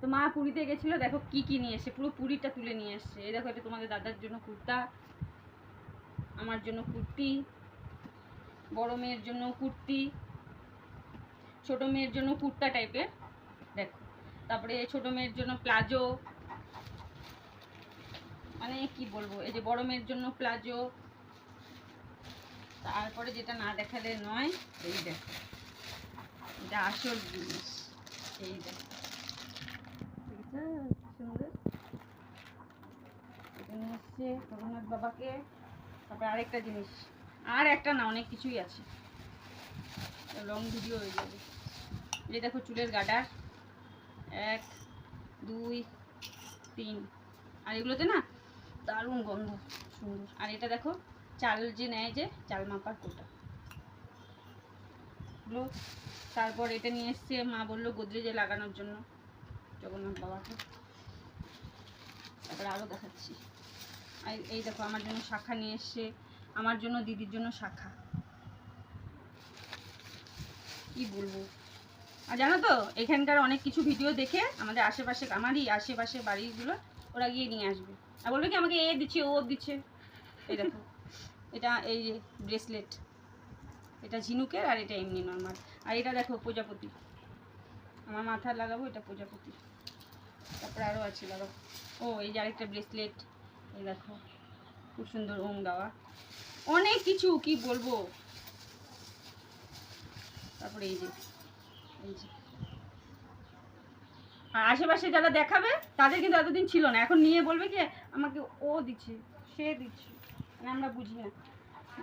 তো মা পুরীতে গেছিলো, দেখো কি কি নিয়ে এসছে, পুরো পুরীটা তুলে নিয়ে এসছে। এই দেখো, এটা তোমাদের দাদার জন্য কুর্তা, আমার জন্য কুর্তি, বড় মেয়ের জন্য কুর্তি, ছোট মেয়ের জন্য কুর্তা টাইপের দেখো, তারপরে ছোট মেয়ের জন্য প্লাজো, মানে কি বলবো, এই যে বড় মেয়ের জন্য প্লাজো, তারপরে যেটা না দেখালে নয়, এই দেখো এটা আসল জিনিস, এই দেখো সুন্দর, এটা নিয়ে এসছে জগন্নাথ বাবাকে। তারপরে আরেকটা জিনিস, আর একটা না, অনেক কিছুই আছে, লং ভিডিও হয়ে যাবে। এই দেখো চুলের গার্ডার, 1 2 3, আর এগুলোতে না দারুণ গন্ধ, সুন্দর। আর এটা দেখো চাল যে নেয়, যে চাল মাপার কোটা গুলো। তারপর এটা নিয়ে এসছে, মা বললো গোদরেজে লাগানোর জন্য জগন্নাথ বাবাকে। তারপরে আরও দেখাচ্ছি, এই দেখো আমার জন্য শাখা নিয়ে এসছে, আমার জন্য, দিদির জন্য শাখা। কি বলবো, আর জানো তো এখানকার অনেক কিছু ভিডিও দেখে আমাদের আশেপাশে, আমারই আশেপাশে বাড়িগুলো ওরা গিয়ে নিয়ে আসবে, আর বলবে কি আমাকে এ দিচ্ছে ও দিচ্ছে। এই দেখো এটা, এই যে ব্রেসলেট, এটা ঝিনুকের, আর এটা এমনি নর্মাল। আর এটা দেখো প্রজাপতি, আমার মাথায় লাগাবো, এটা প্রজাপতি। তারপরে আরও আছে লাগাবো, ও এই যে আরেকটা ব্রেসলেট, এই দেখো খুব সুন্দর ওম দেওয়া, অনেক কিছু কি বলবো। তারপরে এই যে আর আশেপাশে যারা দেখাবে তাদের কিন্তু এতদিন ছিল না, এখন নিয়ে বলবে কি আমাকে ও দিচ্ছে সে দিচ্ছে, মানে আমরা বুঝি না।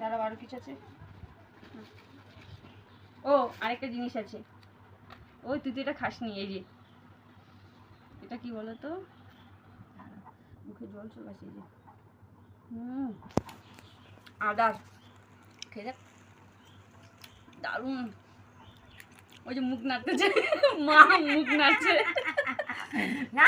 দাঁড়াও আরও কিছু আছে, ও আরেকটা জিনিস আছে, ওই তুই তো এটা খাসনি, এই যে এটা কি বলো তো, মুখে জল চলে আসে, এই যে আদার, খেয়ে দেখ দারুণ। ওই যে মুখ নাড়তেছে, মা মুখ নাড়ছে না।